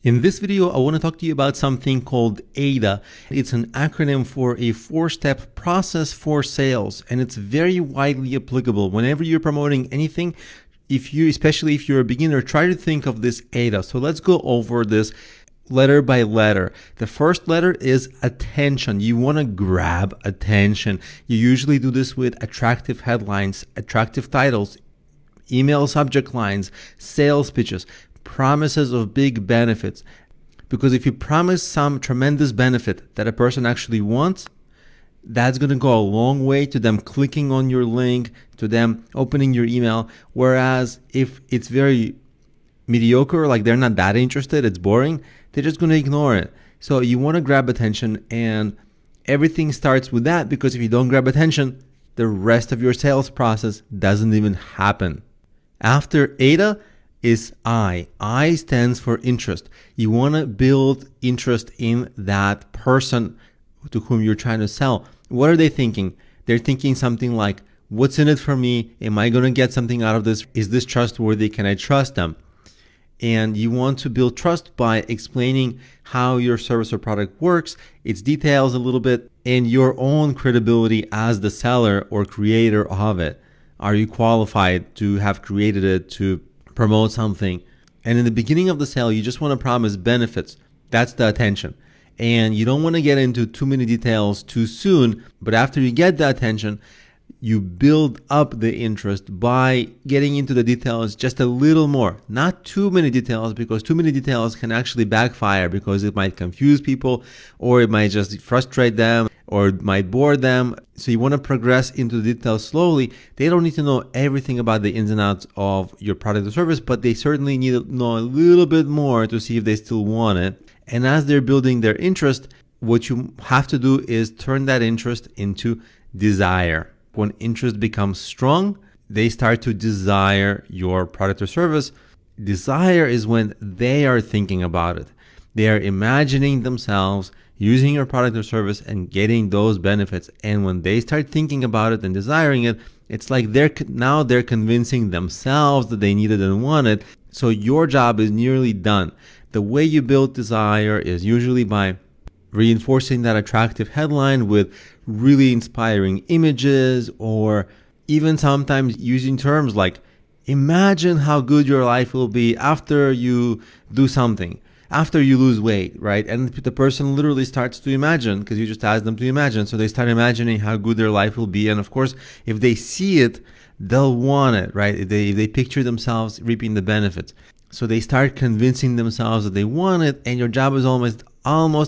In this video, I want to talk to you about something called AIDA. It's an acronym for a 4-step process for sales, and it's very widely applicable. Whenever you're promoting anything, especially if you're a beginner, try to think of this AIDA. So let's go over this letter by letter. The first letter is attention. You want to grab attention. You usually do this with attractive headlines, attractive titles, email subject lines, sales pitches, promises of big benefits. Because if you promise some tremendous benefit that a person actually wants, that's going to go a long way to them clicking on your link, to them opening your email. Whereas if it's very mediocre, like they're not that interested, it's boring, they're just going to ignore it. So you want to grab attention, and everything starts with that, because if you don't grab attention, the rest of your sales process doesn't even happen. After AIDA is I. I stands for interest. You want to build interest in that person to whom you're trying to sell. What are they thinking? They're thinking something like, what's in it for me? Am I going to get something out of this? Is this trustworthy? Can I trust them? And you want to build trust by explaining how your service or product works, its details a little bit, and your own credibility as the seller or creator of it. Are you qualified to have created it, to promote something? And in the beginning of the sale, you just want to promise benefits. That's the attention. And you don't want to get into too many details too soon, but after you get the attention, you build up the interest by getting into the details just a little more. Not too many details, because too many details can actually backfire, because it might confuse people, or it might just frustrate them, or it might bore them. So you want to progress into the details slowly. They don't need to know everything about the ins and outs of your product or service, but they certainly need to know a little bit more to see if they still want it. And as they're building their interest, what you have to do is turn that interest into desire. When interest becomes strong, they start to desire your product or service. Desire is when they are thinking about it. They are imagining themselves using your product or service and getting those benefits. And when they start thinking about it and desiring it, it's like they're convincing themselves that they need it and want it. So your job is nearly done. The way you build desire is usually by reinforcing that attractive headline with really inspiring images, or even sometimes using terms like, imagine how good your life will be after you do something, after you lose weight, right? And the person literally starts to imagine, because you just ask them to imagine. So they start imagining how good their life will be. And of course, if they see it, they'll want it, right? If they picture themselves reaping the benefits. So they start convincing themselves that they want it, and your job is almost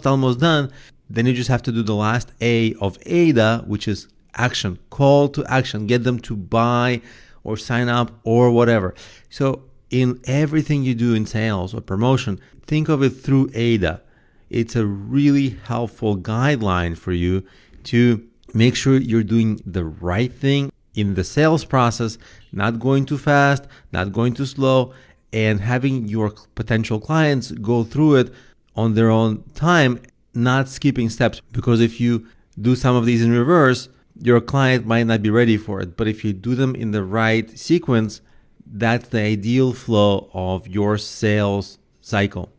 done. Then you just have to do the last A of AIDA, which is action, call to action, get them to buy or sign up or whatever. So in everything you do in sales or promotion, think of it through AIDA. It's a really helpful guideline for you to make sure you're doing the right thing in the sales process, not going too fast, not going too slow, and having your potential clients go through it on their own time, not skipping steps. Because if you do some of these in reverse, your client might not be ready for it. But if you do them in the right sequence, that's the ideal flow of your sales cycle.